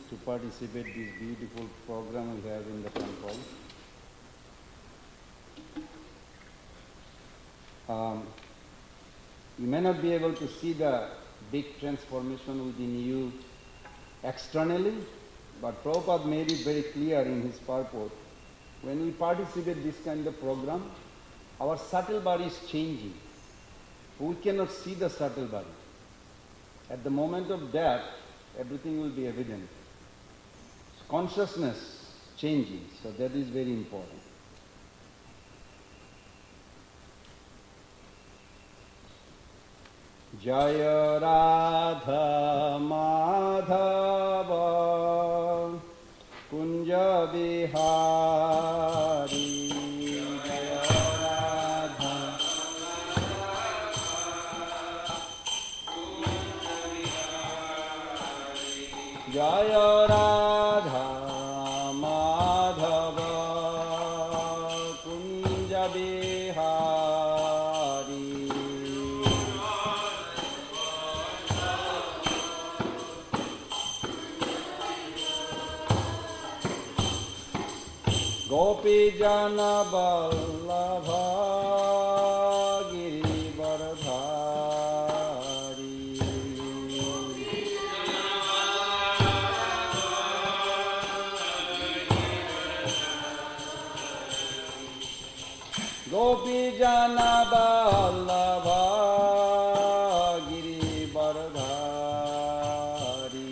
to participate in this beautiful program we have in the temple. You may not be able to see the big transformation within you externally, but Prabhupada made it very clear in his purport. When we participate in this kind of program, our subtle body is changing. We cannot see the subtle body. At the moment of death, everything will be evident. Consciousness changing, so that is very important. Jaya Radha Madhava Kunja Vihari Jaya Radha Jaya Radha Madhava Kunja Vihari Gopi Jana Vallabha Girivardhari Gopi Jana Vallabha Girivardhari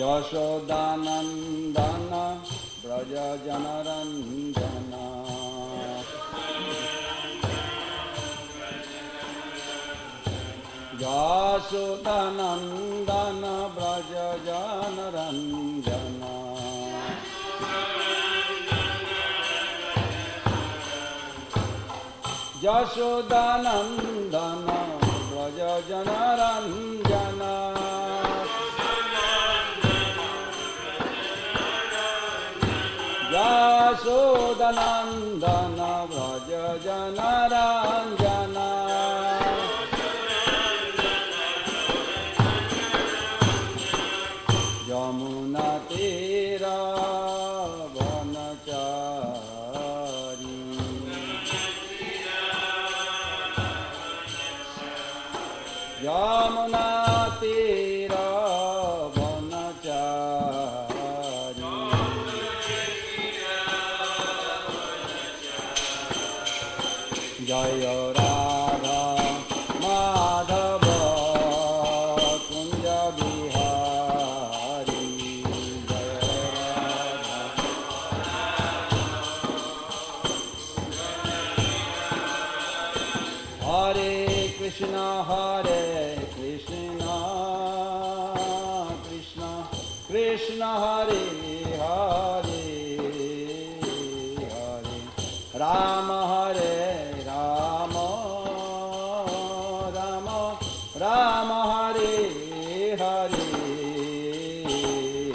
Jashodanandana Braja Janaranjana Jashodanandana Braja Janaranjana Jashodanandana Braja Janaranjana Jashodanandana Vraja Janaranjana Yamuna Tera Vanachari Yamuna Tera Jaya Radha Madhava Kunja Vihari Jaya Radha Hare Krishna Krishna Krishna Hare Hare Hare Rama Hare Rama Hare Hare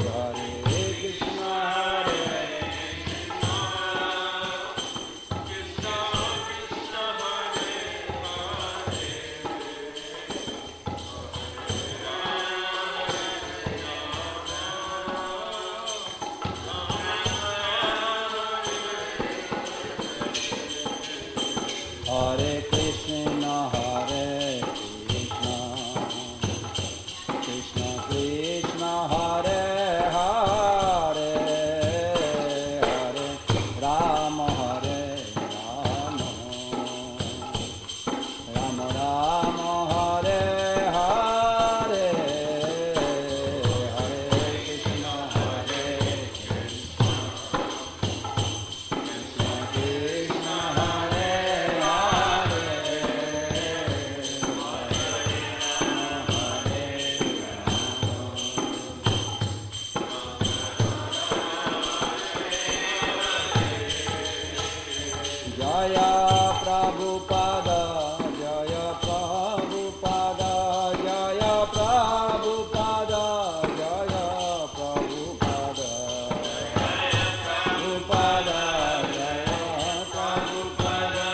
Hare Krishna Hare Krishna Krishna Hare Hare Hare Krishna Hare Krishna Krishna Hare Hare Hare Rama Hare Rama Rama Rama Hare Hare Hare Krishna Hare Krishna Krishna Hare Jaya Prabhupada Jaya Prabhupada Jaya Prabhupada Jaya Prabhupada Prabhupada Jaya Prabhupada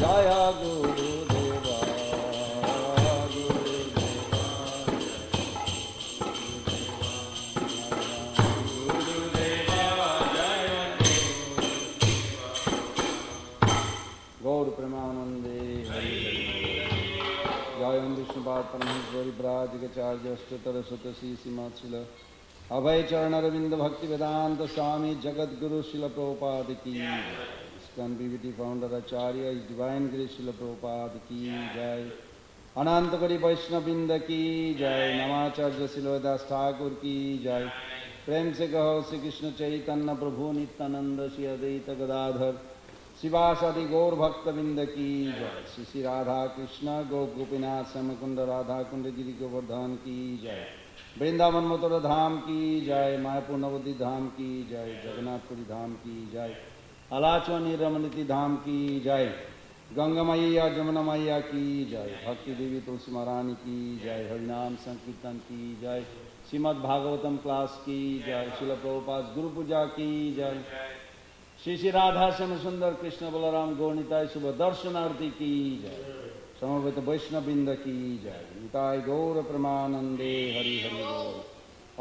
Jaya Gurudeva. Gaur Premanande Hari Jayam Vishnupat Parameshwari Brajagacharya Ashtatara Sutasi Simatsila Abhay Charanaravindra Bhakti Vedanta Swami Jagat Guru Srila Prabhupada Ki ISKCON BVT Founder Acharya His Divine Grace Srila Prabhupada Ki Jai Anantakari Vaishnavinda Ki Jai Namacharya Silodas Thakur Ki Jai Prem Se Kaho Shri Krishna Chaitanya Prabhu Nityananda Shri Advaita Gadadhar शिवासादि गौर भक्त बिंद की जय श्री श्री राधा कृष्ण गो गोपीनाथ श्यामकुंड राधा कुंड गिरि गोवर्धन की जय वृंदावन मथुरा धाम की जय मायापुर नवद्वीप धाम की जय जगन्नाथपुरी धाम की जय अलाचवनी रमणीति धाम की जय गंगा मैया जमुना मैया की जय भक्ति देवी तुलसी महारानी की जय हरिनाम संकीर्तन की जय श्रीमद् भागवतम क्लास की जय शिल प्रभुपाद गुरु पूजा की जय श्री श्री राधा श्याम सुंदर कृष्ण बलराम गौरनिताय शुभ दर्शनार्थी की जय समवेत वैष्णववृंद की जय निताय गौर प्रमानंदे हरि हरि बोल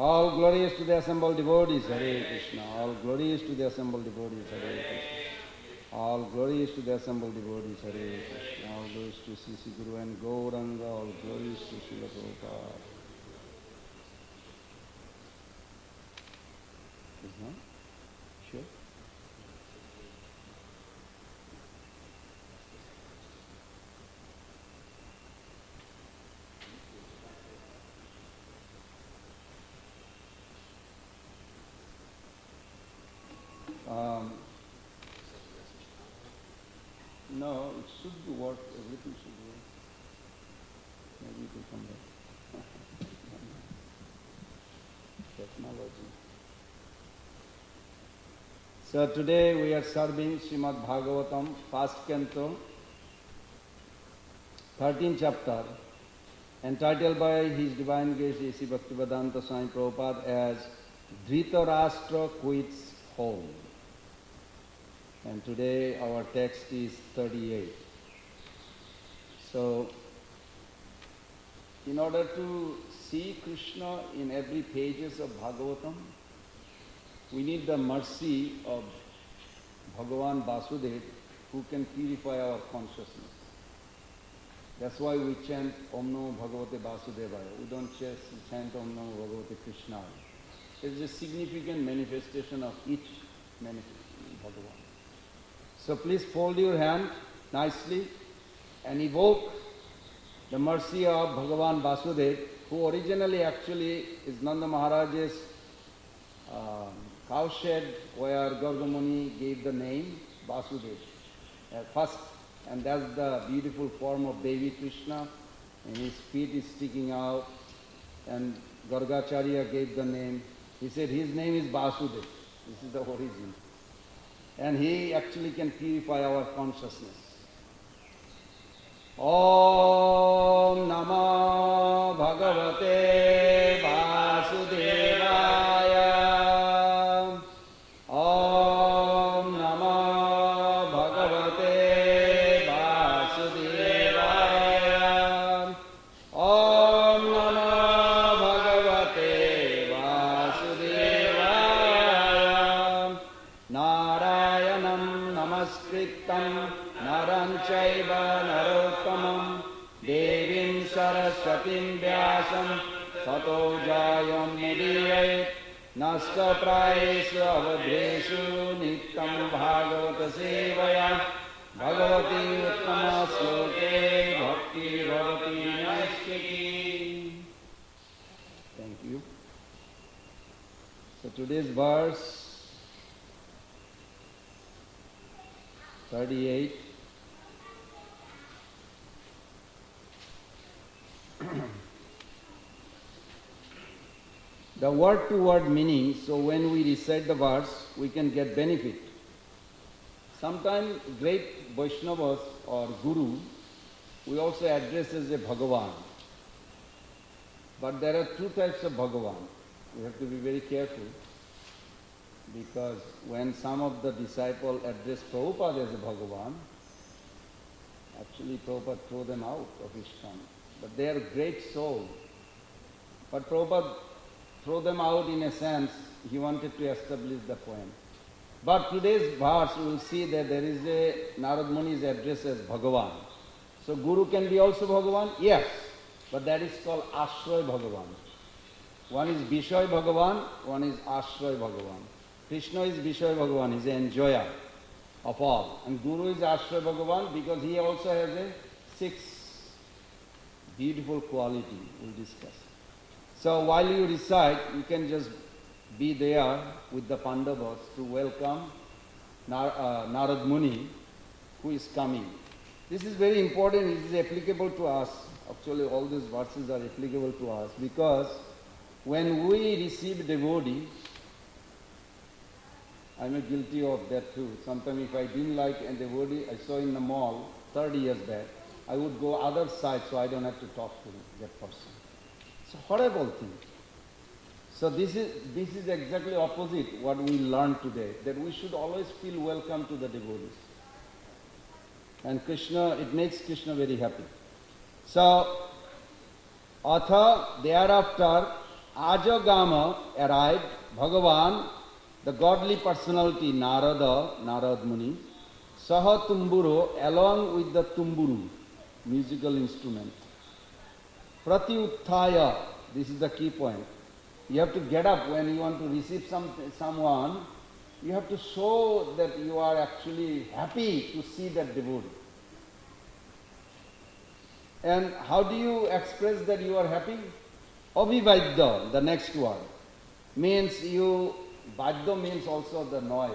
all glories to the assembled devotees Hare Krishna all glories to the assembled devotees Hare Krishna all glories to the assembled devotees Hare Krishna all glories to Shri Shri guru and Gauranga all glories to Srila Prabhupada Sure. No, it should be work. Everything should work. Maybe it will come back. Technology. So today we are serving Srimad Bhagavatam, first canto, 13th chapter, entitled by His Divine Grace A.C. Bhaktivedanta Swami Prabhupada as Dhritarashtra Quits Home. And today our text is 38. So, in order to see Krishna in every pages of Bhagavatam, we need the mercy of Bhagavan Vasudeva who can purify our consciousness. That's why we chant Om Namo Bhagavate Vasudevaya. We don't just chant Om Namo Bhagavate Krishnaya. It's a significant manifestation of each Bhagavan. So please fold your hand nicely and evoke the mercy of Bhagavan Vasudeva, who originally actually is Nanda Maharaj's cowshed where Garga Muni gave the name Vasudeva first, and that's the beautiful form of baby Krishna, and his feet is sticking out, and Gargacharya gave the name. He said his name is Vasudeva. This is the origin. And he actually can purify our consciousness. Om Namo Bhagavate Vasudevaya. Om Namo Bhagavate Vasudevaya. Om Namo Bhagavate Vasudevaya. Narayanam Namaskritam Naram Chaiva Narottamam Devim Saraswatim Vyasam Sato Jayam Mudiyayat Nasta Prayesu Avadreshu Nityam Bhagavata Sevaya Bhagavati Uttama Sloke Bhakti Bhavati Naistiki. Thank you. So today's verse 38. The word-to-word meaning, so when we recite the verse, we can get benefit. Sometimes great Vaishnavas or Guru, we also address as a Bhagavan. But there are two types of Bhagavan. We have to be very careful, because when some of the disciples address Prabhupada as a Bhagavan, Actually, Prabhupada threw them out of ISKCON. But they are great souls. But Prabhupada threw them out in a sense, he wanted to establish the point. But today's verse, we will see that there is a, Narad Muni is addressed as Bhagavan. So Guru can be also Bhagavan? Yes. But that is called Ashray Bhagavan. One is Vishay Bhagavan, one is Ashray Bhagavan. Krishna is Vishay Bhagavan, he is the enjoyer of all. And Guru is Ashray Bhagavan because he also has a 6 beautiful quality we'll discuss. So while you recite, you can just be there with the Pandavas to welcome Narad Muni who is coming. This is very important, it is applicable to us. Actually all these verses are applicable to us because when we receive devotee, I am guilty of that too. Sometimes if I didn't like a devotee I saw in the mall 30 years back, I would go other side so I don't have to talk to that person. It's a horrible thing. So this is exactly opposite what we learned today, that we should always feel welcome to the devotees. And Krishna, it makes Krishna very happy. So, Atha, thereafter, Ajagama arrived, Bhagavan, the godly personality Narad Muni, Saha Tumburu, along with the tumburu, musical instrument. Pratyuthaya, this is the key point. You have to get up when you want to receive someone, you have to show that you are actually happy to see that devotee. And how do you express that you are happy? Abhivaidya, the next word, means you, Vaidya means also the noise.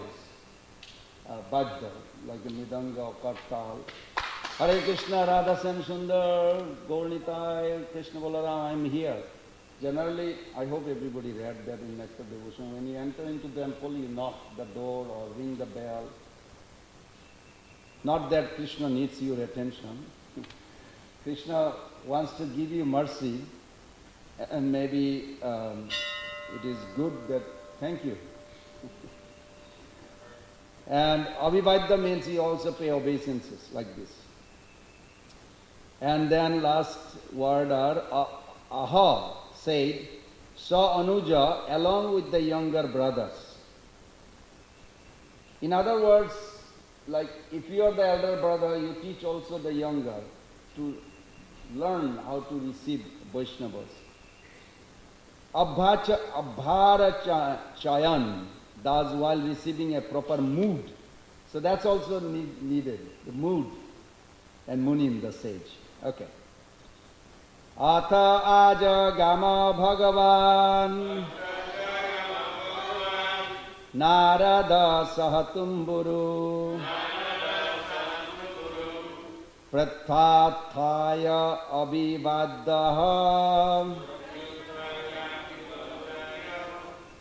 Vaidya, like the Midanga, Kartal. Hare Krishna, Radha Sam Sundar, Gaurnitai, Krishna Balaram, I am here. Generally, I hope everybody read that in Nectar Devotion. When you enter into the temple, you knock the door or ring the bell. Not that Krishna needs your attention. Krishna wants to give you mercy, and maybe it is good that, thank you. And Abhivaidya means you also pay obeisances like this. And then last word are Aha said, saw Anuja along with the younger brothers. In other words, like if you are the elder brother, you teach also the younger to learn how to receive Vaishnavas. Abharachayan does while receiving a proper mood. So that's also needed, the mood. And Munim, the sage. Okay. Atha ajagama bhagavan Narada sahatumburu Prathathaya abhivaddaha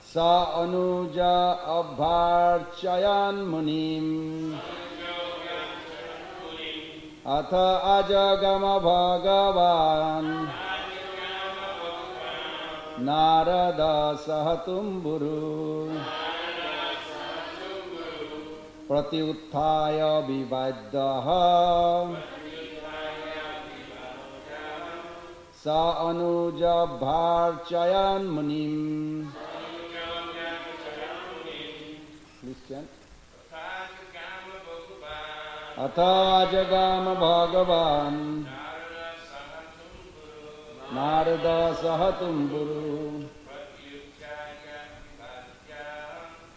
Sa anuja abharchayan munim Atha ajagama bhagavan Narada sahatumburu Pratyuthaya vivaddaha Sa anuja bharchayan munim. Please chant. Atha jagama bhagavan Narada sahatumburu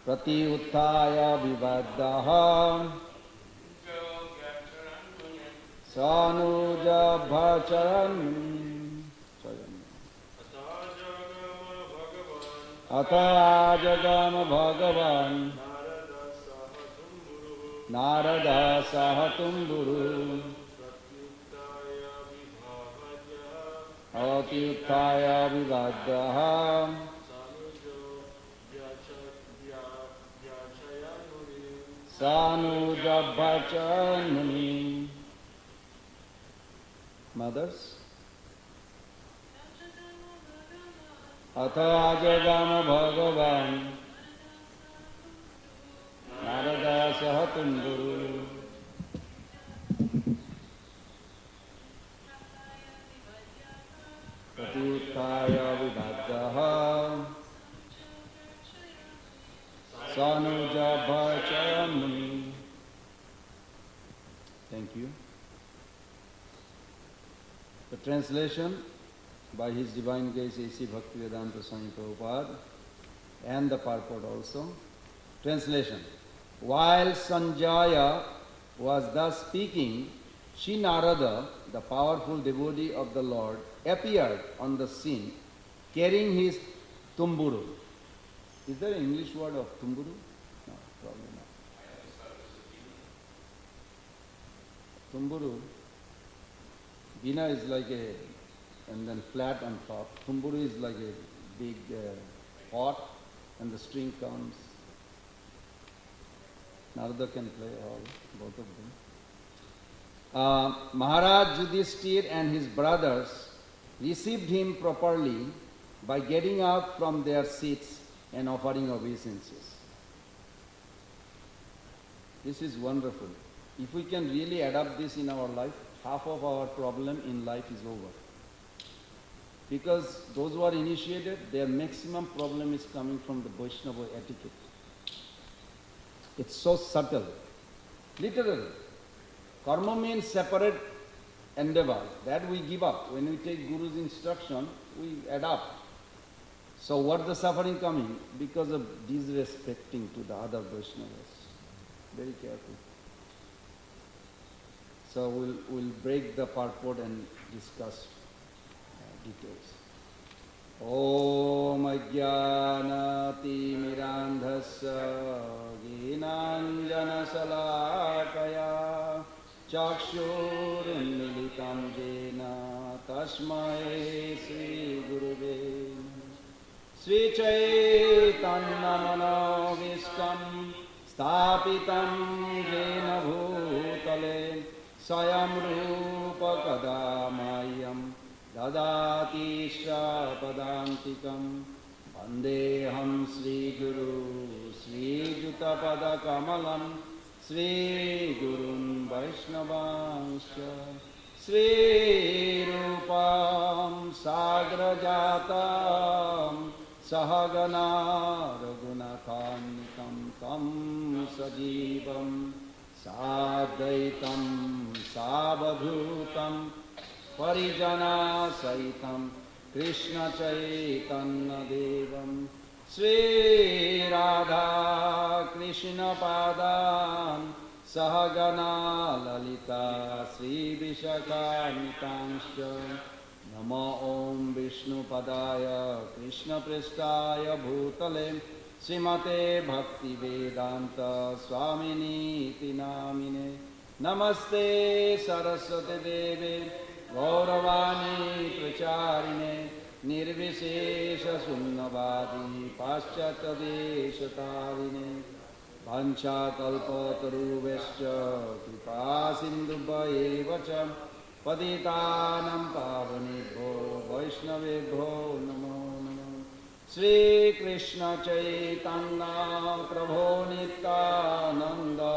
Pratyuthaya vivaddaha Sanuja bhacharan. Atha jagama bhagavan Narada sahatumburu Pratyuthaya vivaddaha Sanuja bhacharan. Mothers. Atha jagama bhagavan Narada sahatumburu The translation by His Divine Grace A.C. Bhaktivedanta Swami Prabhupada and the purport also. Translation. While Sanjaya was thus speaking, Sri Narada, the powerful devotee of the Lord, appeared on the scene carrying his tumburu. Is there an English word of tumburu? No, probably not. Tumburu, Veena is like a, and then flat on top. Tumburu is like a big pot and the string comes. Narada can play all, both of them. Maharaj Yudhishthir and his brothers received him properly by getting up from their seats and offering obeisances. This is wonderful. If we can really adapt this in our life, half of our problem in life is over. Because those who are initiated, their maximum problem is coming from the Vaishnava etiquette. It's so subtle. Literally. Karma means separate endeavor. That we give up. When we take Guru's instruction, we adapt. So what the suffering coming? Because of disrespecting to the other Vaishnavas. Very careful. So we'll break the purport and discuss details. Om Ajnanati Mirandhasya Ginanjana Salakaya Chakshurunmilitam Jena Tasmai Sri Guruve Sri Chaitanya Manovistam Stapitam Jena Bhutale Sayam Rupa Kadamayam Dadati Padantikam Vandeham Sri Guru Sri Jutapada Kamalam Sri Gurun Vaishnavanscha Sri Rupam Sagrajatam Sahagana Raghunathanikam Tam Sajivam Sadaitam Sabadhutam Parijana Saitam Krishna Chaitanya Devam Sri Radha Krishna Padam Sahagana Lalita Sri Vishakanitamscha Namo Om Vishnu Padaya Krishna Prestaya Bhutale Srimate Bhakti Vedanta Swamini Iti Namine Namaste Saraswati Deve Gauravani Pracharine Nirvishesha Sunnavadi Paschata Deshatarine Pancha Kalpataruvescha Kripa Sindhubha Evacha Patitanam Pavanibho Vaishnavibho Namo Namo Sri Krishna Chaitanya Prabhu Nityananda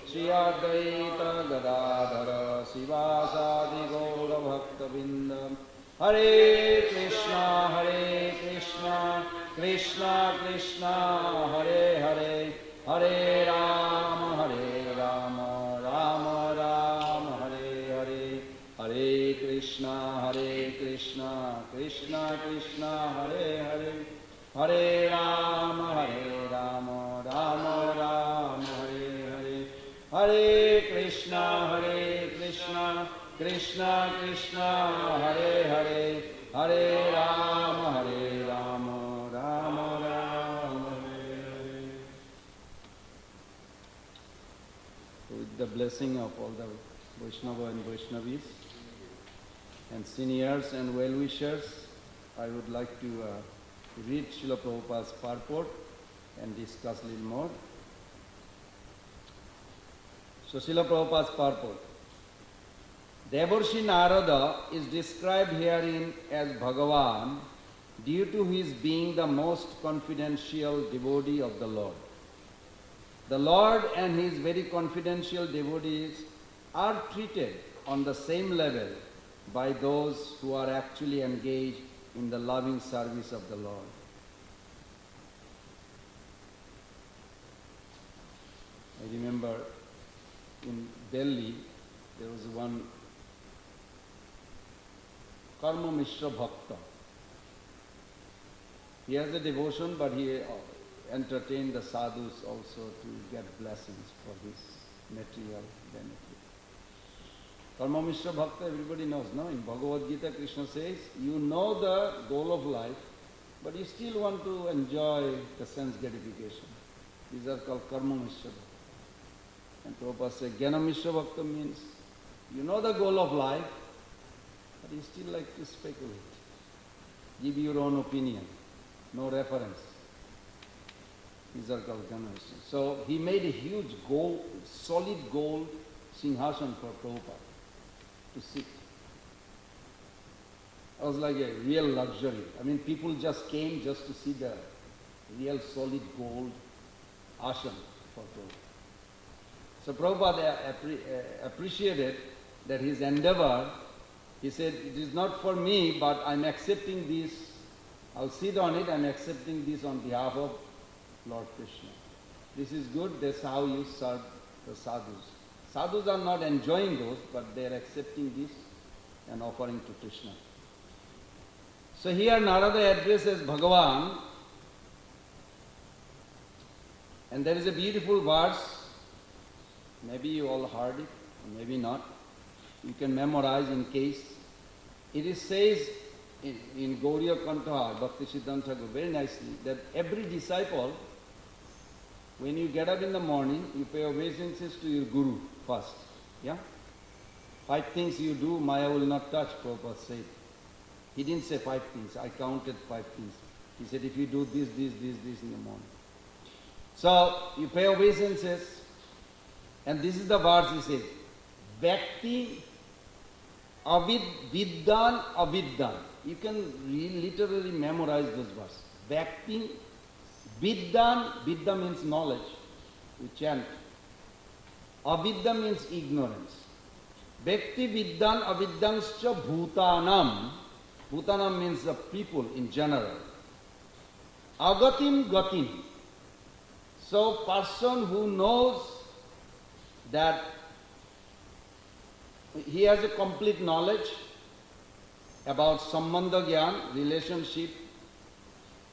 Shri Advaita Gadadhara Sivasadi Gaura Bhakta Vindam Hare Krishna Krishna Krishna Hare Hare Hare Rama Rama Rama Hare Hare Hare Krishna Krishna Krishna Hare Hare Hare Rama Rama Rama Hare Hare Hare Krishna Krishna Krishna Hare Hare Hare Rama Rama Rama Hare Hare. With the blessing of all the Vaishnava and Vaishnavis and seniors and well-wishers, I would like to read Srila Prabhupada's purport and discuss a little more. So Srila Prabhupada's purport. Devarshi Narada is described herein as Bhagavan due to his being the most confidential devotee of the Lord. The Lord and his very confidential devotees are treated on the same level by those who are actually engaged in the loving service of the Lord. I remember in Delhi, there was one Karma Mishra Bhakta. He has a devotion, but he entertained the sadhus also to get blessings for his material benefit. Karma Mishra Bhakta, everybody knows, no? In Bhagavad Gita, Krishna says, you know the goal of life, but you still want to enjoy the sense gratification. These are called Karma Mishra Bhakta. And Prabhupada says, Jnana Mishra Bhakta means, you know the goal of life, but you still like to speculate. Give your own opinion, no reference. These are called Jnana Mishra. So he made a huge gold, solid gold Singhasan for Prabhupada to sit. It was like a real luxury. I mean, people just came just to see the real solid gold ashram for Prabhupada. So Prabhupada appreciated that his endeavor, he said, it is not for me, but I'm accepting this, I'll sit on it, I'm accepting this on behalf of Lord Krishna. This is good, that's how you serve the sadhus. Sadhus are not enjoying those, but they are accepting this and offering to Krishna. So here Narada addresses Bhagavan, and there is a beautiful verse, maybe you all heard it, maybe not. You can memorize in case. It says in Gauriya Kantha, Bhakti Siddhanta Thakur, very nicely, that every disciple, when you get up in the morning, you pay obeisances to your Guru first. Yeah? 5 things you do, Maya will not touch, Prabhupada said. He didn't say 5 things, I counted 5 things. He said, if you do this in the morning. So, you pay obeisances, and this is the verse he said, Bhakti Vidyan Avidyan. You can literally memorize those verses. Bhakti Vidyan, Vidya means knowledge, we chant. Avidya means ignorance. Bhakti Vidyan Avidyanscha Bhutanam. Bhutanam means the people in general. Agatim Gatim. So person who knows that he has a complete knowledge about Sambandha Gyan, relationship,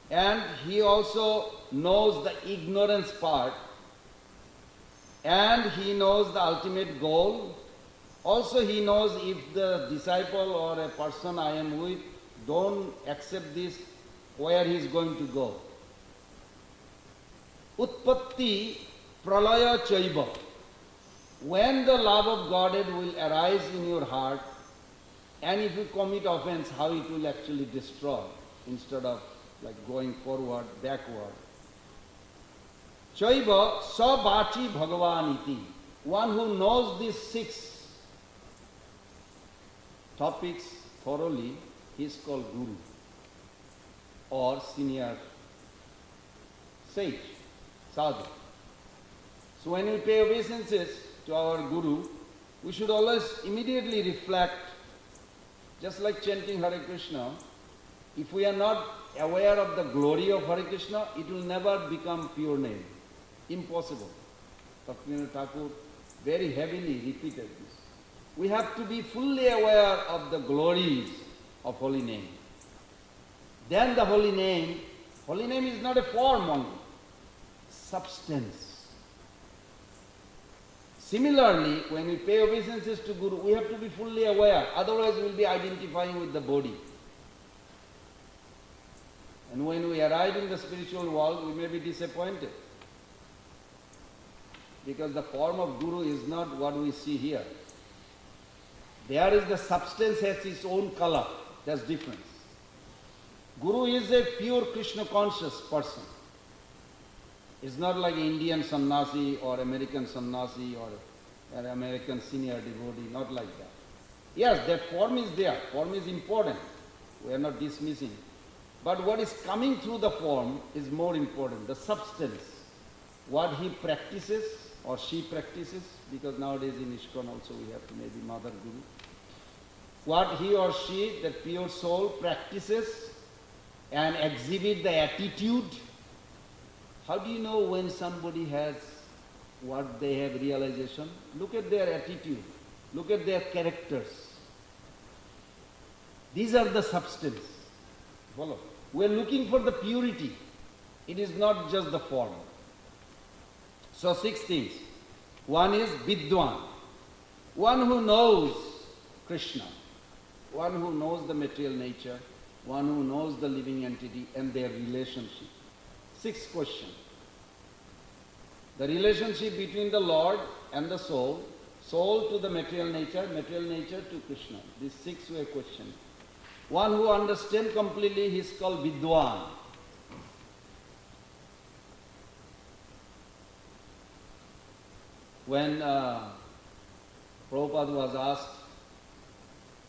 and he also knows the ignorance part, and he knows the ultimate goal. Also he knows if the disciple or a person I am with don't accept this, where he is going to go. Utpatti pralaya chaiva. When the love of Godhead will arise in your heart, and if you commit offense, how it will actually destroy, instead of like going forward, backward. Chaiva sabhachi bhagavaniti. One who knows these 6 topics thoroughly, he is called Guru or senior sage, sadhu. So when we pay obeisances to our Guru, we should always immediately reflect, just like chanting Hare Krishna, if we are not aware of the glory of Hare Krishna, it will never become pure name. Impossible. Bhaktivinoda Thakur very heavily repeated this. We have to be fully aware of the glories of holy name. Then the holy name is not a form only, substance. Similarly, when we pay obeisances to Guru, we have to be fully aware, otherwise we will be identifying with the body. And when we arrive in the spiritual world, we may be disappointed. Because the form of Guru is not what we see here. There is the substance has its own color, that's difference. Guru is a pure Krishna conscious person. It's not like Indian sannyasi or American sannyasi or an American senior devotee, not like that. Yes, that form is there, form is important, we are not dismissing. But what is coming through the form is more important, the substance. What he practices or she practices, because nowadays in ISKCON also we have maybe Mother Guru. What he or she, that pure soul, practices and exhibit the attitude. How do you know when somebody has what they have realization? Look at their attitude, look at their characters. These are the substance. Follow? We are looking for the purity. It is not just the form. So 6 things. One is Vidwan, one who knows Krishna, one who knows the material nature, one who knows the living entity and their relationship. 6th question. The relationship between the Lord and the soul, soul to the material nature to Krishna. These 6 were questions. One who understands completely, he is called Vidwan. When Prabhupada was asked,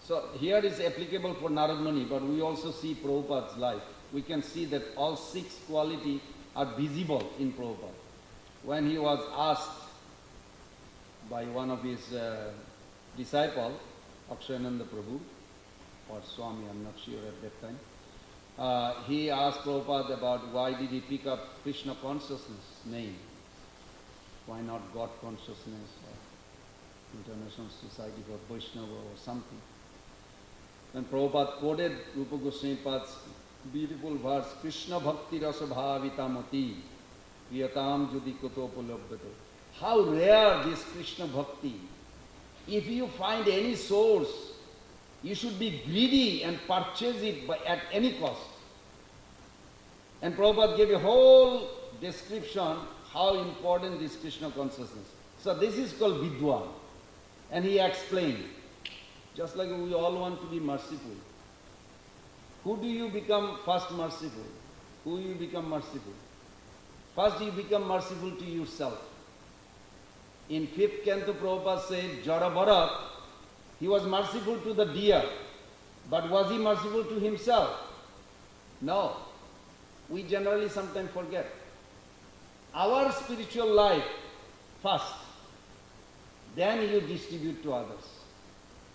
so here is applicable for Narad Muni, but we also see Prabhupada's life. We can see that all 6 qualities are visible in Prabhupada. When he was asked by one of his disciples, Akshayananda Prabhu, or Swami, I'm not sure at that time, he asked Prabhupada about why did he pick up Krishna consciousness name. Why not God consciousness or International Society for Vaishnava or something? When Prabhupada quoted Rupa Goswami Pad's beautiful verse, Krishna Bhakti Rasa Bhavitamati Priyatam Judikotopalabhate. How rare this Krishna Bhakti. If you find any source, you should be greedy and purchase it at any cost. And Prabhupada gave a whole description how important this Krishna consciousness. So this is called Vidwan. And he explained, just like we all want to be merciful. Who do you become first merciful? Who you become merciful? First you become merciful to yourself. In 5th canto Prabhupada said, Jara Bharat, he was merciful to the deer. But was he merciful to himself? No. We generally sometimes forget. Our spiritual life first, then you distribute to others.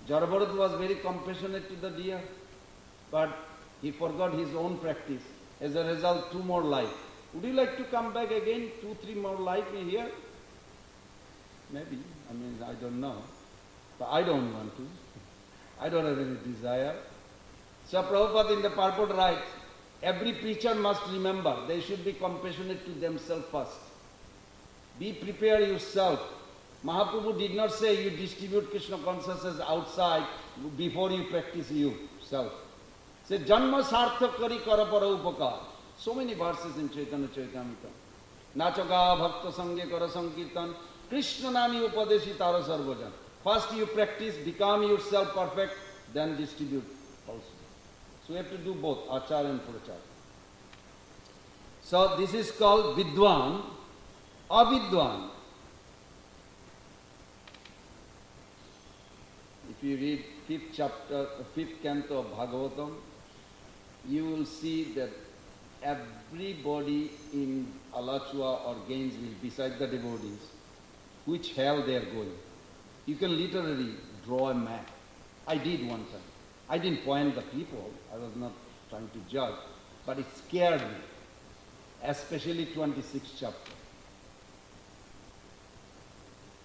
Jara Bharat was very compassionate to the deer, but he forgot his own practice. As a result, 2 more life. Would you like to come back again, 2, 3 more life in here? Maybe. I don't know. But I don't want to. I don't have any desire. So Prabhupada in the purport writes, every preacher must remember they should be compassionate to themselves first. Be prepared yourself. Mahaprabhu did not say you distribute Krishna consciousness outside before you practice yourself. Say, Janma sarthak kari karapara upakar. So many verses in Chaitanya Charitamrita. Nachaka bhakta sangye kara sankirtan. Krishna nami upadeshi tara sarvajan. First you practice, become yourself perfect, then distribute also. So we have to do both, achar and prachar. So this is called Vidwan, Avidwan. If you read 5th chapter, 5th canto of Bhagavatam, you will see that everybody in Alachua or Gainesville, beside the devotees, which hell they are going. You can literally draw a map. I did one time. I didn't point the people. I was not trying to judge. But it scared me. Especially 26th chapter.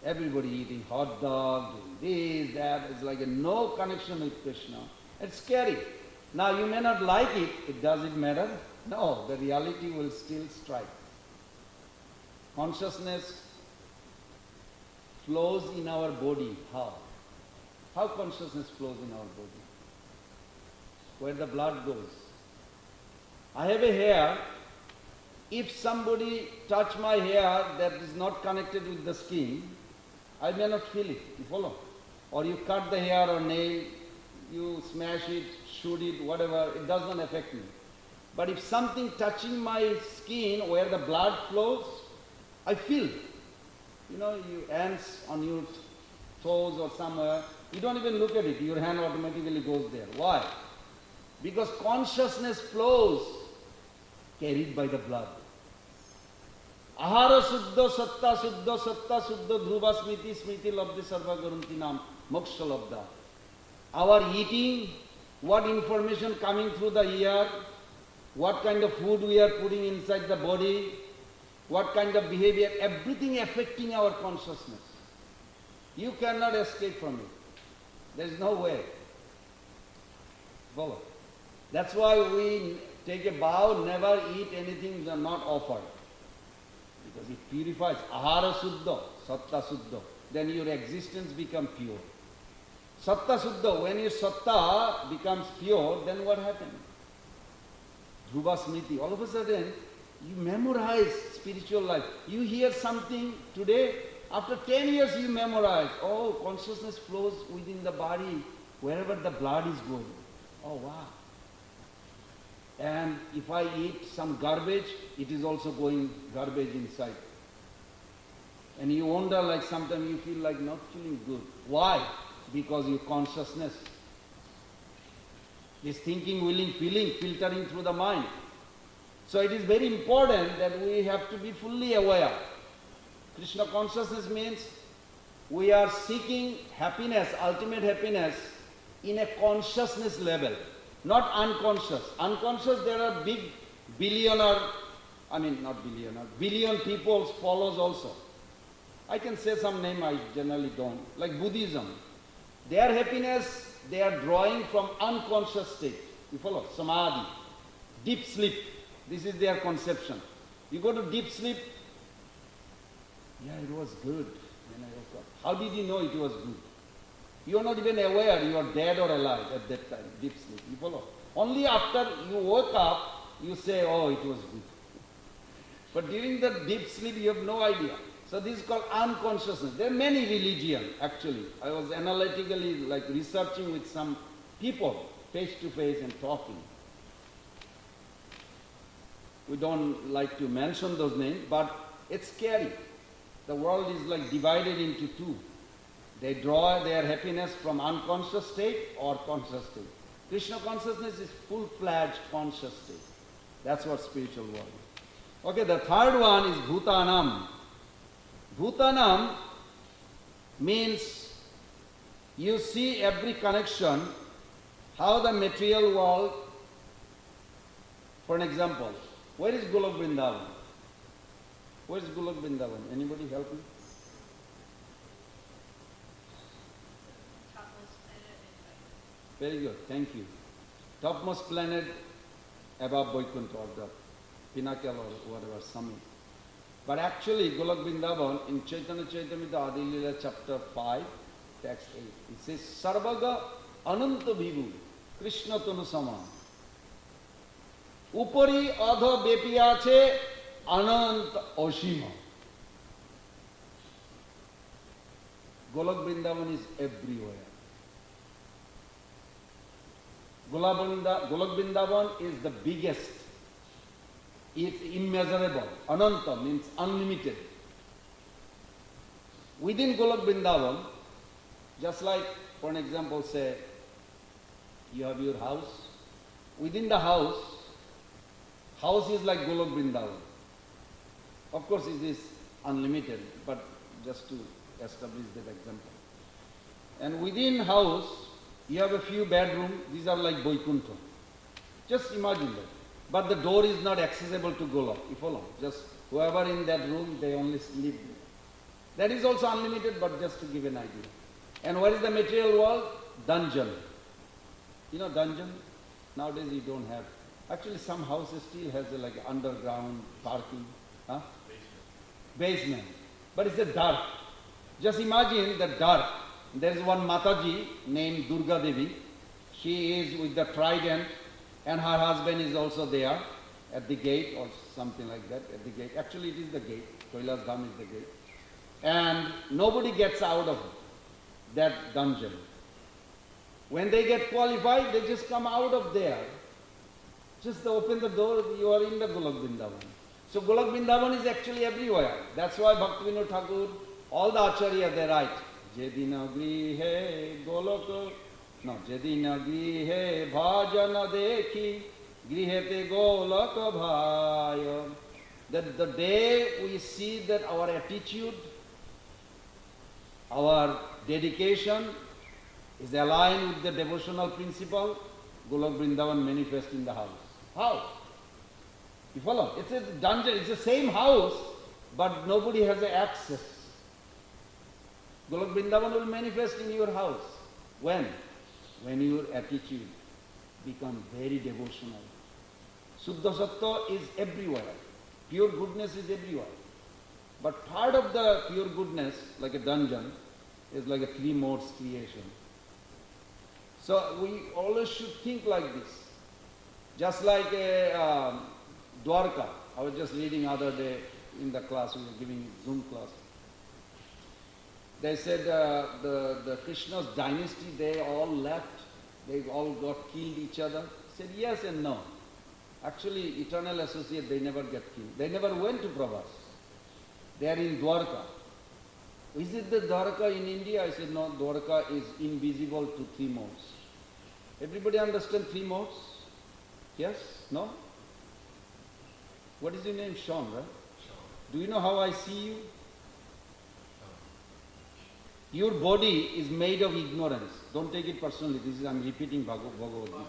Everybody eating hot dog, doing this, that. It's like no connection with Krishna. It's scary. Now you may not like it. Does it matter? No. The reality will still strike. Consciousness flows in our body. How? How consciousness flows in our body? Where the blood goes. I have a hair. If somebody touch my hair that is not connected with the skin, I may not feel it. You follow? Or you cut the hair or nail, you smash it, shoot it, whatever, it does not affect me. But if something touching my skin where the blood flows, I feel. You know, you ants on your toes or somewhere, you don't even look at it, your hand automatically goes there. Why? Because consciousness flows carried by the blood. Ahara suddha satta suddha dhruva smriti smriti labdhi sarva garunti nam moksha labdha. Our eating, what information coming through the ear, what kind of food we are putting inside the body, what kind of behavior, everything affecting our consciousness. You cannot escape from it. There is no way. Follow? That's why we take a vow, never eat anything not offered. Because it purifies. Ahara suddha, satta suddha. Then your existence becomes pure. Satta suddha, when your satta becomes pure, then what happens? Dhruva smriti, all of a sudden, you memorize spiritual life. You hear something today, after 10 years you memorize. Oh, consciousness flows within the body, wherever the blood is going. Oh, wow. And if I eat some garbage, it is also going garbage inside. And you wonder, like sometimes you feel like not feeling good. Why? Because your consciousness, this thinking, willing, feeling, filtering through the mind. So it is very important that we have to be fully aware. Krishna consciousness means we are seeking happiness, ultimate happiness, in a consciousness level, not unconscious. Unconscious, there are big billion people follows also. I can say some name, I generally don't. Like Buddhism. Their happiness, they are drawing from unconscious state. You follow? Samadhi. Deep sleep. This is their conception. You go to deep sleep, yeah, it was good when I woke up. How did you know it was good? You are not even aware you are dead or alive at that time, deep sleep. You follow? Only after you woke up, you say, oh, it was good. But during the deep sleep, you have no idea. So this is called unconsciousness. There are many religions, actually. I was analytically researching with some people, face to face and talking. We don't like to mention those names, but it's scary. The world is divided into two. They draw their happiness from unconscious state or conscious state. Krishna consciousness is full-fledged conscious state. That's what spiritual world is. Okay, the third one is Bhutanam. Bhutanam means you see every connection, how the material world, for an example, where is Golok Vrindavan? Where is Golok Vrindavan? Anybody help me? Topmost planet in Very good, thank you. Topmost planet above Vaikuntha, or the pinnacle or whatever, summit. But actually, Golok Vrindavan in Chaitanya Charitamrita Adi Lila chapter 5, text 8, it says, Sarvaga Ananta Vibhu, Krishna Tanu Sama. Upari Adha Bepiyache Ananta Oshima. Golok Vrindavan is everywhere. Golok Vrindavan is the biggest. It's immeasurable. Ananta means unlimited. Within Golok Vrindavan, just like, for an example, say, you have your house. Within the house is like Golok Vrindavan. Of course, it is unlimited, but just to establish that example. And within house, you have a few bedrooms. These are like Vaikuntha. Just imagine that. But the door is not accessible to Golok. You follow? Just whoever in that room, they only sleep there. That is also unlimited, but just to give an idea. And what is the material world? Dungeon. You know dungeon? Nowadays you don't have. Actually, some houses still has underground parking. Huh? Basement. But it's a dark. Just imagine the dark. There is one Mataji named Durga Devi. She is with the trident, and her husband is also there at the gate or something like that, at the gate. Actually, it is the gate. Kailas Dham is the gate. And nobody gets out of that dungeon. When they get qualified, they just come out of there. Just open the door, you are in the Golok Vrindavan. So Golok Vrindavan is actually everywhere. That's why Bhaktivinoda Thakur, all the Acharya, they write, Jedina grihe golok, no, Jedina grihe bhajana dekhi, grihete golok bhaya. That the day we see that our attitude, our dedication is aligned with the devotional principle, Golok Vrindavan manifests in the house. How? You follow? It's a dungeon, it's the same house, but nobody has access. Golok Vrindavan will manifest in your house. When? When your attitude become very devotional. Suddha Sattva is everywhere. Pure goodness is everywhere. But part of the pure goodness, like a dungeon, is like a 3 modes creation. So we always should think like this. Just like a Dwarka. I was just reading other day in the class, we were giving Zoom class. They said the Krishna's dynasty, they all left. They all got killed each other. I said yes and no. Actually, eternal associate, they never get killed. They never went to Prabhas. They are in Dwarka. Is it the Dwarka in India? I said no, Dwarka is invisible to 3 modes. Everybody understand 3 modes? Yes? No? What is your name? Sean, right? Sean. Do you know how I see you? Your body is made of ignorance. Don't take it personally. This is, I'm repeating Bhagavad Gita.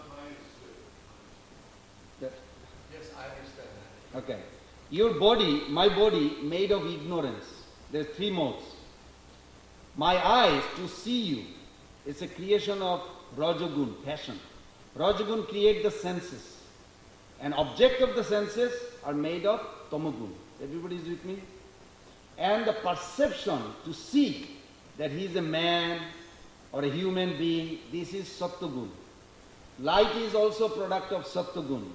Yes, I understand that. Okay. Your body, my body, made of ignorance. There's 3 modes. My eyes to see you, it's a creation of Rajagun, passion. Rajagun create the senses. And object of the senses are made of Tamagun. Everybody is with me? And the perception to see that he is a man or a human being, this is Sattvagun. Light is also product of Sattvagun.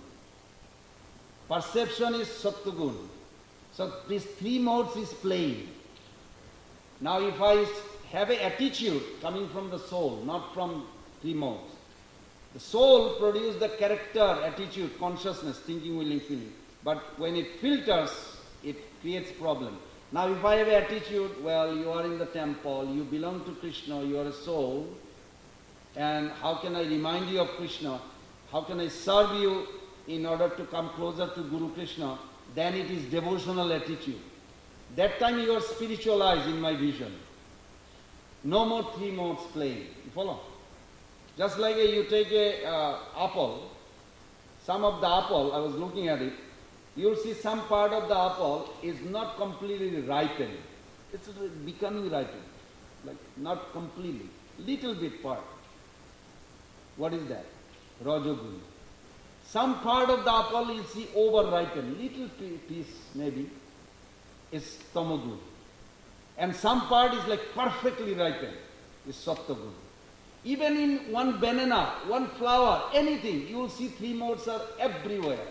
Perception is Sattvagun. So these 3 modes is playing. Now if I have an attitude coming from the soul, not from 3 modes. The soul produces the character, attitude, consciousness, thinking, willing, feeling. But when it filters, it creates problem. Now if I have an attitude, well, you are in the temple, you belong to Krishna, you are a soul, and how can I remind you of Krishna? How can I serve you in order to come closer to Guru Krishna? Then it is devotional attitude. That time you are spiritualized in my vision. No more 3 modes playing. You follow? Just like you take a apple, some of the apple, I was looking at it, you'll see some part of the apple is not completely ripened. It's becoming ripened, like not completely, little bit part. What is that? Rajagun. Some part of the apple you see over ripened, little piece maybe, is Tamagun. And some part is like perfectly ripened, is Sattvagun. Even in one banana, one flower, anything, you will see 3 modes are everywhere.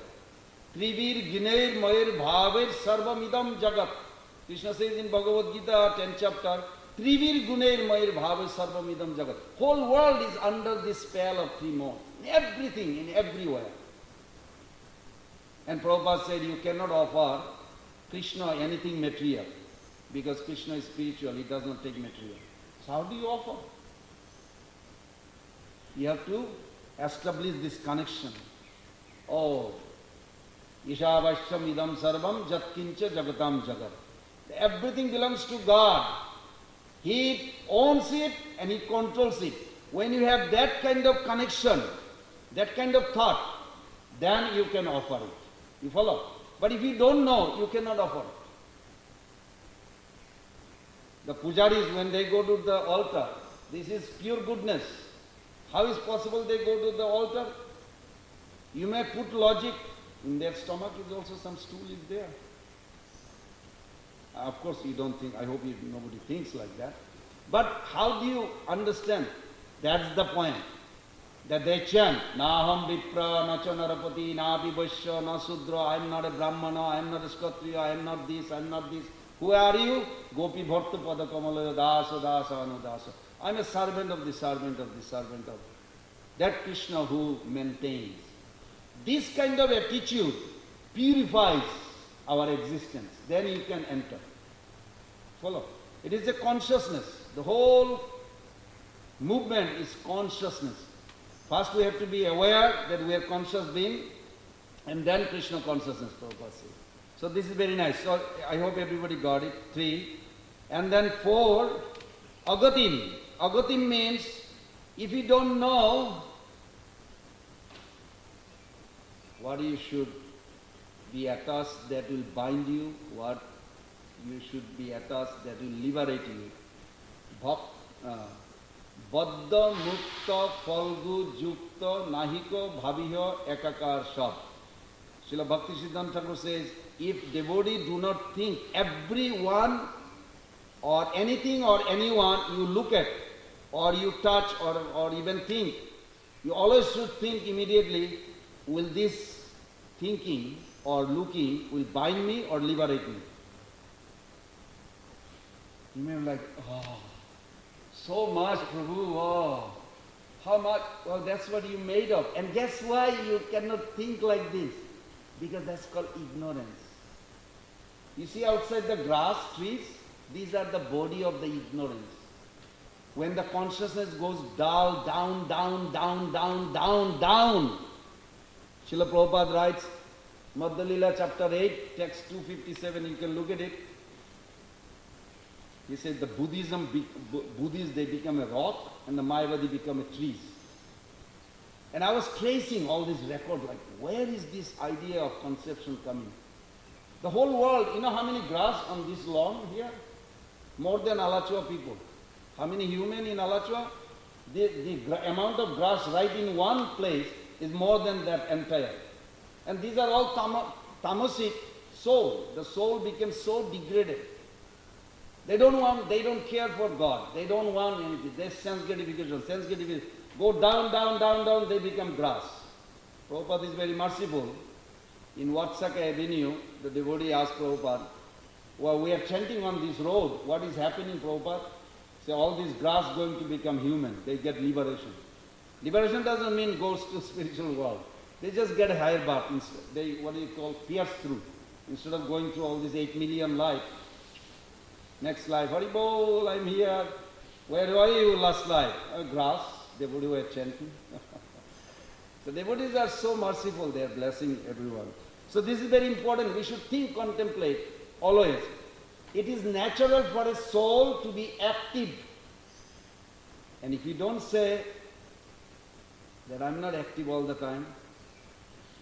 Trivir, Ginair, Mayur, Bhaver, Sarvamidam Jagat. Krishna says in Bhagavad Gita, 10th chapter, Trivir, Gunair, Mayur, Bhaver, Sarvamidam Jagat. Whole world is under this spell of 3 modes. Everything, in everywhere. And Prabhupada said, you cannot offer Krishna anything material. Because Krishna is spiritual, he does not take material. So how do you offer? You have to establish this connection. Oh, Ishavashyam idam sarvam jatkincha jagatam jagat. Everything belongs to God. He owns it and he controls it. When you have that kind of connection, that kind of thought, then you can offer it. You follow? But if you don't know, you cannot offer it. The pujaris, when they go to the altar, this is pure goodness. How is possible they go to the altar? You may put logic. In their stomach is also some stool is there. Of course you don't think, I hope nobody thinks like that. But how do you understand? That's the point. That they chant, Naham Vipra, Nacha Narapati, Napi Vaishya, Na Sudra, I am not a Brahmana, I am not a Kshatriya, I am not this, I am not this. Who are you? Gopi Bharta Pada Kamala Dasa Dasa Anudasa. I am a servant of the servant of the servant of that Krishna who maintains. This kind of attitude purifies our existence. Then you can enter. Follow? It is a consciousness. The whole movement is consciousness. First we have to be aware that we are conscious being, and then Krishna consciousness, Prabhupada says. So this is very nice. So I hope everybody got it. 3. And then 4, Agatim. Agatim means, if you don't know what you should be attached that will bind you, what you should be attached that will liberate you. Baddha mukta falgu jukta nahiko bhaviha ekakar sab. Srila Bhakti Siddhanta Thakur says, if devotees do not think, everyone or anything or anyone you look at or you touch or even think, you always should think immediately, will this thinking or looking will bind me or liberate me? You may be like, oh, so much, Prabhu, oh, how much? Well, that's what you made of. And guess why you cannot think like this? Because that's called ignorance. You see outside the grass, trees, these are the body of the ignorance. When the consciousness goes down, down, down, down, down, down, down. Srila Prabhupada writes, Madhya Lila chapter 8, text 257, you can look at it. He said the Buddhists, they become a rock and the Mayavadi become a trees. And I was tracing all this record, like where is this idea of conception coming? The whole world, you know how many grass on this lawn here? More than Alachua people. How many human in Alachua? The amount of grass right in one place is more than that entire. And these are all tamasic soul. The soul became so degraded. They don't care for God. They don't want anything. There's sense gratification. Go down, down, down, down, they become grass. Prabhupada is very merciful. In Vatsaka Avenue, the devotee asked Prabhupada, well, we are chanting on this road. What is happening, Prabhupada? Say, all this grass going to become human. They get liberation. Liberation doesn't mean goes to spiritual world. They just get a higher birth. They, what do you call, pierce through. Instead of going through all these 8 million life. Next life, Haribol, I'm here. Where were you last life? Grass. Devotees were chanting. So devotees are so merciful, they are blessing everyone. So this is very important. We should think, contemplate, always. It is natural for a soul to be active. And if you don't say that I'm not active all the time,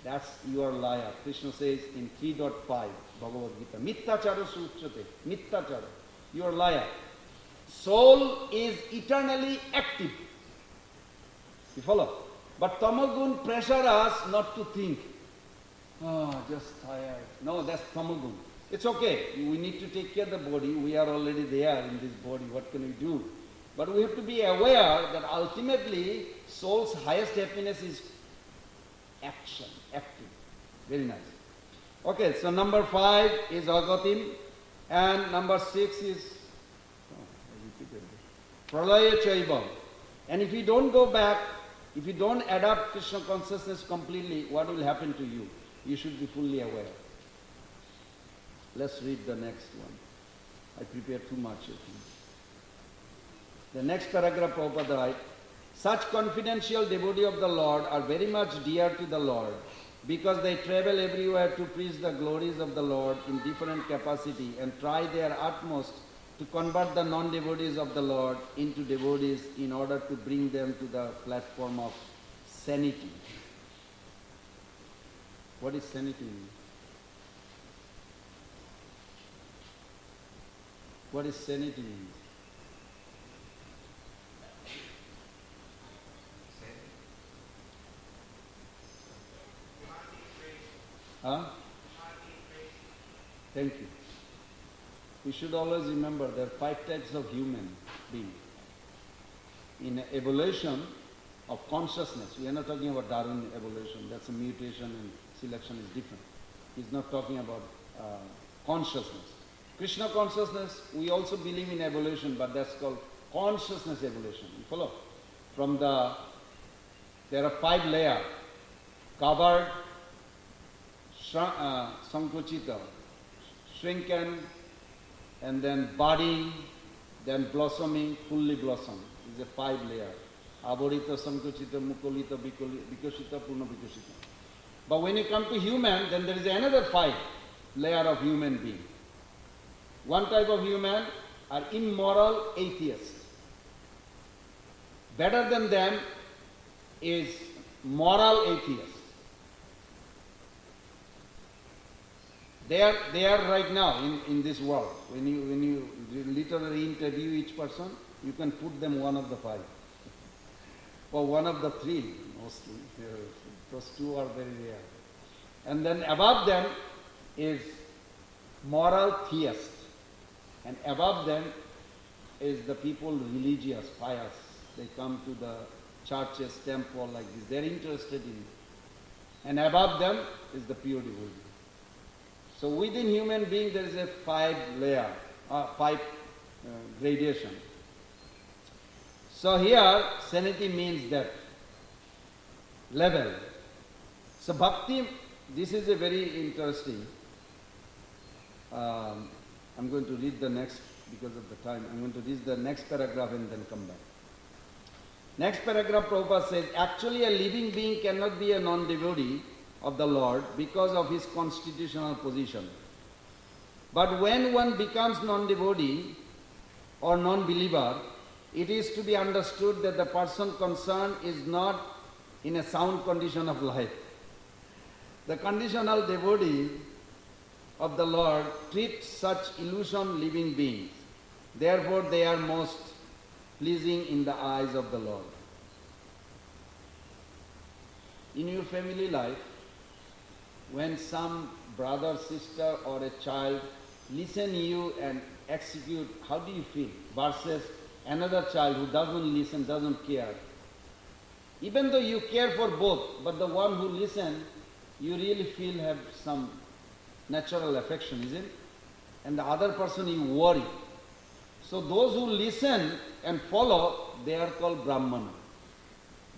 that's your liar. Krishna says in 3.5 Bhagavad Gita, Mittachara Suchate, Mittachara, you are liar. Soul is eternally active. You follow? But tamagun pressure us not to think. Oh, just tired. No, that's tamagun. It's okay. We need to take care of the body. We are already there in this body. What can we do? But we have to be aware that ultimately soul's highest happiness is action, active. Very nice. Okay, so number 5 is Agatim, and number 6 is Pralaya Chaivam. And if you don't go back, if you don't adapt Krishna consciousness completely, what will happen to you? You should be fully aware. Let's read the next one. I prepared too much, I think. The next paragraph, Prabhupada writes, such confidential devotees of the Lord are very much dear to the Lord because they travel everywhere to preach the glories of the Lord in different capacity and try their utmost to convert the non-devotees of the Lord into devotees in order to bring them to the platform of sanity. What is sanity? What is sanity? Huh? Thank you. We should always remember there are 5 types of human beings. In evolution of consciousness, we are not talking about Darwin evolution, that's a mutation and selection is different. He's not talking about consciousness. Krishna consciousness, we also believe in evolution, but that's called consciousness evolution. You follow? There are 5 layers: covered, sankuchita, shrinken, and then budding, then blossoming, fully blossom. It's a 5 layer. Aborita, sankuchita, mukolita, vikashita, purna vikashita. But when you come to human, then there is another 5 layer of human being. One type of human are immoral atheists. Better than them is moral atheists. They are right now in this world. When you literally interview each person, you can put them one of the 5. for one of the three mostly. Those two are very rare. And then above them is moral theist. And above them is the people religious, pious. They come to the churches, temple like this. They're interested in it. And above them is the pure devotee. So within human being there is a five gradation. So here sanity means that level. So bhakti, this is a very interesting. I'm going to read the next, because of the time, I'm going to read the next paragraph and then come back. Next paragraph, Prabhupada says, actually a living being cannot be a non-devotee of the Lord because of his constitutional position. But when one becomes non-devotee or non-believer, it is to be understood that the person concerned is not in a sound condition of life. The conditional devotee of the Lord treats such illusion living beings. Therefore, they are most pleasing in the eyes of the Lord. In your family life, when some brother, sister or a child listen to you and execute, how do you feel? Versus another child who doesn't listen, doesn't care. Even though you care for both, but the one who listens, you really feel have some natural affection, isn't it? And the other person you worry. So those who listen and follow, they are called Brahmana.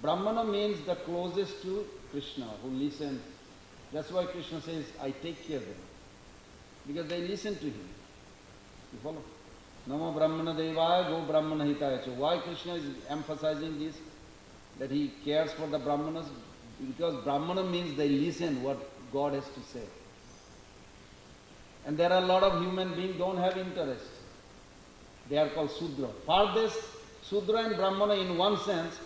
Brahmana means the closest to Krishna, who listens. That's why Krishna says, I take care of them. Because they listen to him. You follow? Namo Brahmana Devaya, Go Brahmana Hitaya. So why Krishna is emphasizing this? That he cares for the Brahmanas? Because Brahmana means they listen what God has to say. And there are a lot of human beings don't have interest. They are called Sudra. Farthest, Sudra and Brahmana in one sense,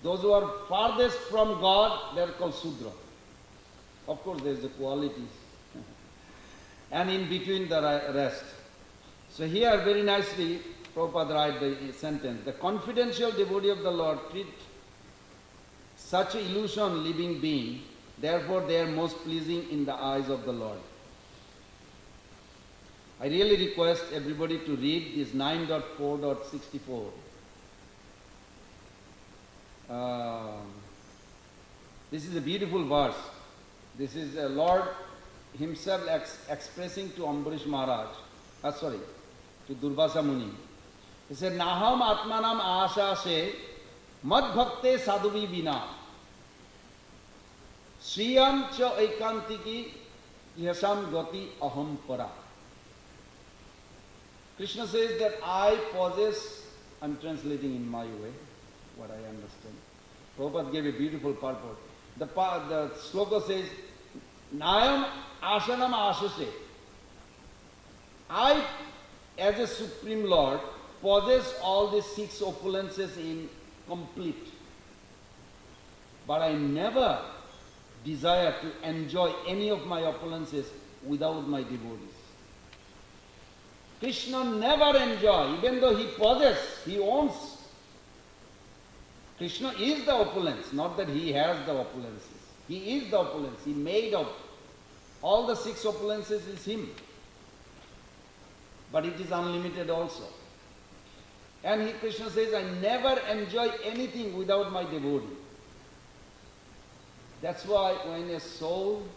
those who are farthest from God, they are called Sudra. Of course, there is the qualities. And in between the rest. So here very nicely, Prabhupada writes the sentence, the confidential devotee of the Lord treat such an illusion living being, therefore they are most pleasing in the eyes of the Lord. I really request everybody to read this 9.4.64. This is a beautiful verse. This is the Lord himself expressing to Ambarish Maharaj, to Durvasa Muni. He said, Naham Atmanam Asha se Mad Bhakte Sadhuvi Vina Sriyam cha Ekantiki Yasham Gati Aham Para. Krishna says that I possess, I'm translating in my way, what I understand. Prabhupada gave a beautiful purport. The sloka says, Nayam Asanam Asase. I, as a Supreme Lord, possess all these six opulences in complete. But I never desire to enjoy any of my opulences without my devotees. Krishna never enjoy, even though he possesses, he owns. Krishna is the opulence, not that he has the opulences. He is the opulence, he made of all the six opulences is him. But it is unlimited also. And Krishna says, I never enjoy anything without my devotee. That's why when a soul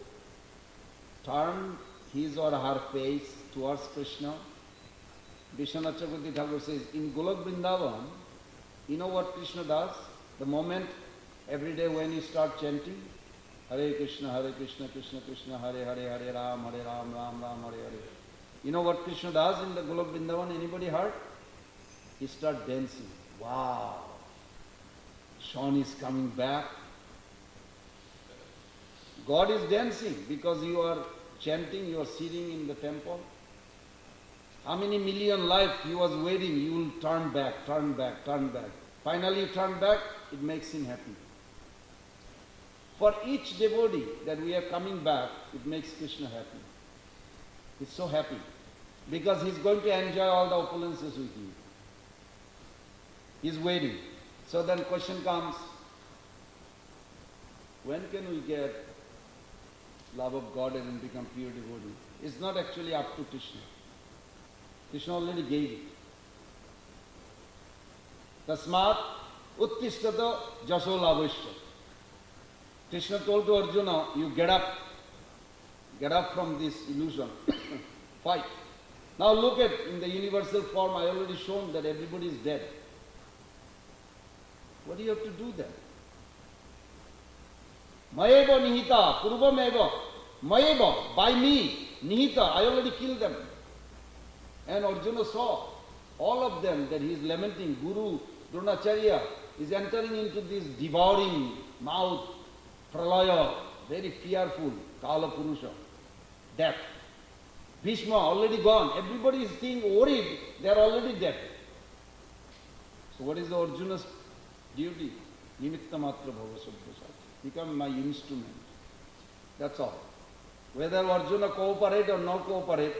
turns his or her face towards Krishna, Vishwanath Chakravarti Thakur says, in Golok Vrindavan, you know what Krishna does? The moment, every day when you start chanting, Hare Krishna, Krishna Krishna, Hare Hare, Hare Ram, Ram Ram, Hare Hare. You know what Krishna does in the Golok Vrindavan? Anybody heard? He starts dancing. Wow! Sean is coming back. God is dancing because you are chanting, you are sitting in the temple. How many million lives he was waiting, you will turn back, turn back, turn back. Finally you turn back, it makes him happy. For each devotee that we are coming back, it makes Krishna happy. He's so happy because he's going to enjoy all the opulences with you. He's waiting. So then question comes, When can we get love of God and become pure devotee? It's not actually up to Krishna. Krishna already gave it. Tasmat uttishtata jaso lavishya. Krishna told to Arjuna, you get up from this illusion, fight. Now look at, in the universal form, I already shown that everybody is dead. What do you have to do then? Mayeva nihita, purvameva, mayeva, by me, nihita, I already killed them. And Arjuna saw all of them that he is lamenting. Guru Dronacharya is entering into this devouring mouth, pralaya, very fearful, kala purusha, death. Bhishma already gone. Everybody is being worried, they are already dead. So what is the Arjuna's duty? Nimitta matra bhava subhasat. Become my instrument. That's all. Whether Arjuna cooperate or not cooperate,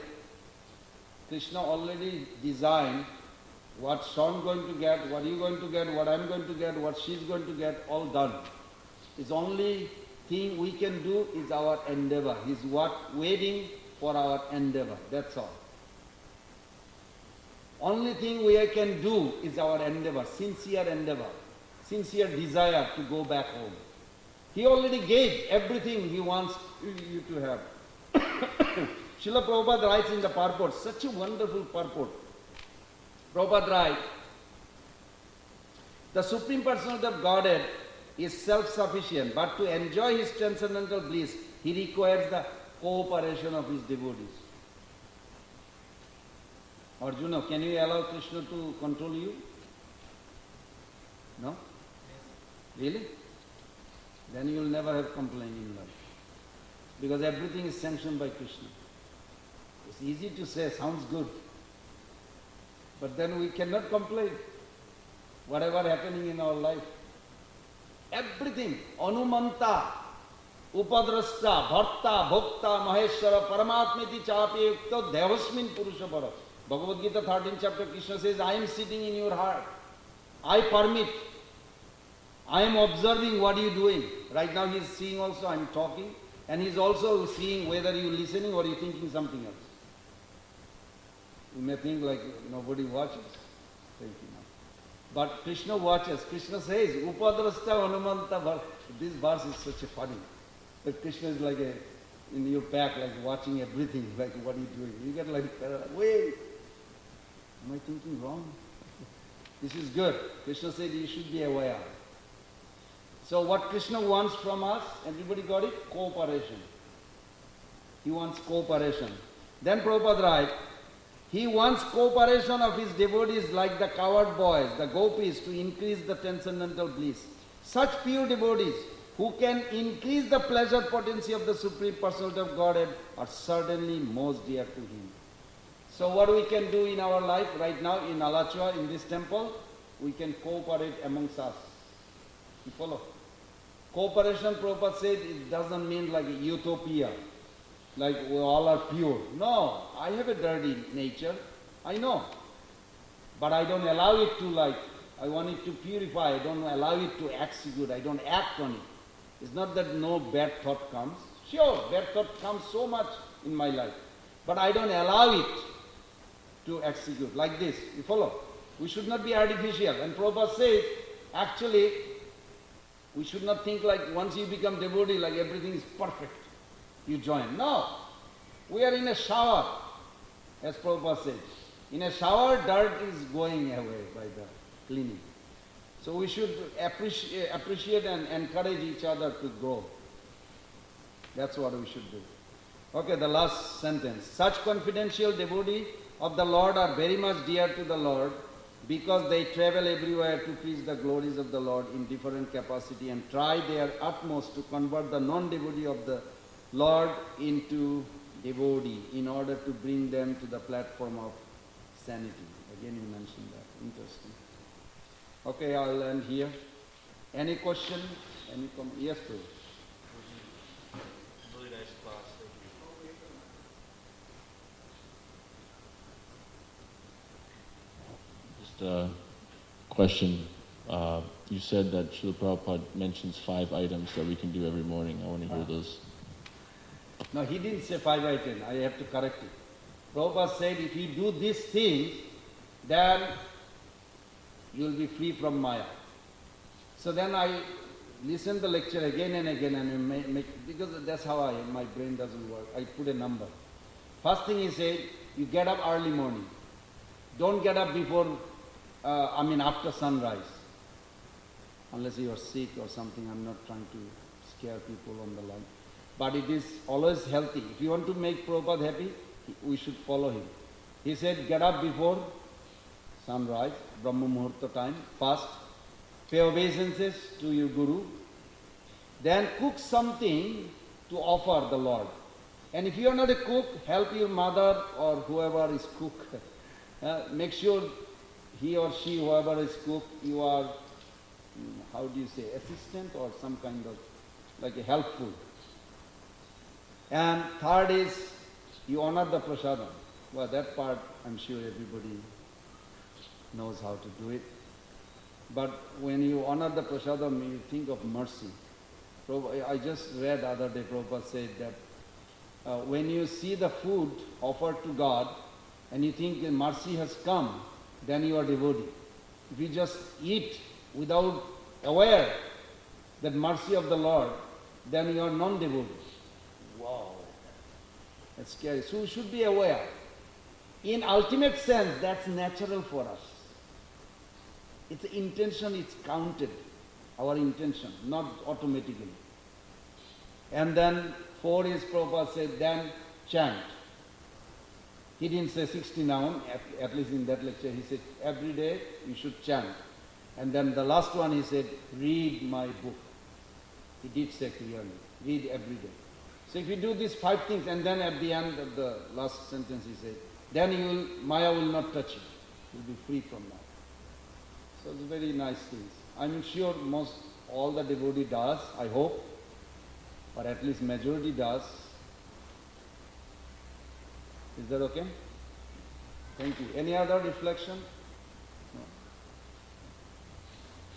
Krishna already designed what Sean going to get, what you going to get, what I'm going to get, what she's going to get, all done. It's only thing we can do is our endeavor. He's waiting for our endeavor. That's all. Only thing we can do is our endeavor, sincere desire to go back home. He already gave everything he wants you to have. Srila Prabhupada writes in the purport, such a wonderful purport. Prabhupada writes, the Supreme Personality of Godhead is self-sufficient, but to enjoy his transcendental bliss, he requires the cooperation of his devotees. Arjuna, can you allow Krishna to control you? No? Really? Then you will never have complaint in life. Because everything is sanctioned by Krishna. It's easy to say, sounds good. But then we cannot complain. Whatever happening in our life. Everything, Anumanta, Upadrasta, Bharta, Bhokta, Maheshwara, Paramatmiti Chapi Yukta, Devasmin Purusha Para. Bhagavad Gita 13th chapter, Krishna says, I am sitting in your heart. I permit. I am observing what you are doing. Right now he is seeing also, I am talking. And he is also seeing whether you are listening or you are thinking something else. You may think like nobody watches. Thank you. But Krishna watches. Krishna says, Upadrasta Anumanta Bharta. This verse is such a funny. But Krishna is like in your back, like watching everything, like what are you doing? You get like, wait, am I thinking wrong? This is good. Krishna said you should be aware. So what Krishna wants from us, everybody got it? Cooperation. He wants cooperation. Then Prabhupada writes, he wants cooperation of his devotees like the cowherd boys, the gopis, to increase the transcendental bliss. Such pure devotees who can increase the pleasure potency of the Supreme Personality of Godhead are certainly most dear to him. So what we can do in our life right now in Alachua, in this temple, we can cooperate amongst us. You follow? Cooperation, Prabhupada said, it doesn't mean like utopia. Like we all are pure. No, I have a dirty nature, I know. But I don't allow it to I want it to purify, I don't allow it to execute, I don't act on it. It's not that no bad thought comes. Sure, bad thought comes so much in my life. But I don't allow it to execute like this. You follow? We should not be artificial. And Prabhupada says, actually, we should not think like once you become devotee, like everything is perfect. You join. No. We are in a shower, as Prabhupada says. In a shower, dirt is going away by the cleaning. So we should appreciate and encourage each other to grow. That's what we should do. Okay, the last sentence. Such confidential devotees of the Lord are very much dear to the Lord because they travel everywhere to preach the glories of the Lord in different capacity and try their utmost to convert the non-devotee of the Lord into devotee in order to bring them to the platform of sanity. Again you mentioned that. Interesting. Okay, I'll end here. Any question? Any comment? Yes, please. Really nice class, thank you. Just a question. You said that Srila Prabhupada mentions 5 items that we can do every morning. I want to hear those. No, he didn't say 5 by 10. I have to correct it. Prabhupada said if you do these things, then you will be free from Maya. So then I listened the lecture again and again and because that's how my brain doesn't work. I put a number. First thing he said, you get up early morning. Don't get up before, after sunrise. Unless you are sick or something, I'm not trying to scare people on the line. But it is always healthy. If you want to make Prabhupada happy, we should follow him. He said, get up before sunrise, Brahma Muhurta time, fast, pay obeisances to your Guru, then cook something to offer the Lord. And if you are not a cook, help your mother or whoever is cook. Make sure he or she, whoever is cook, you are, how do you say, assistant or some kind of, like a helpful. And third is, you honor the prasadam. Well, that part I'm sure everybody knows how to do it. But when you honor the prasadam, you think of mercy. I just read the other day, Prabhupada said that when you see the food offered to God and you think mercy has come, then you are devotee. If you just eat without aware that mercy of the Lord, then you are non-devotee. Wow, that's scary. So we should be aware. In ultimate sense, that's natural for us. It's intention, it's counted, our intention, not automatically. And then 4 is Prabhupada said, then chant. He didn't say 60 now, at least in that lecture, he said every day you should chant. And then the last one he said, read my book. He did say clearly, read every day. So if you do these 5 things, and then at the end of the last sentence he said, then Maya will not touch you. You'll be free from that. So it's very nice things. I'm sure all the devotee does, I hope, or at least majority does. Is that okay? Thank you. Any other reflection? No.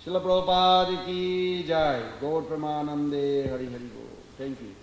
Srila Prabhupada ki jai. Gaur Pramanande Hari Hari Gaur. Thank you.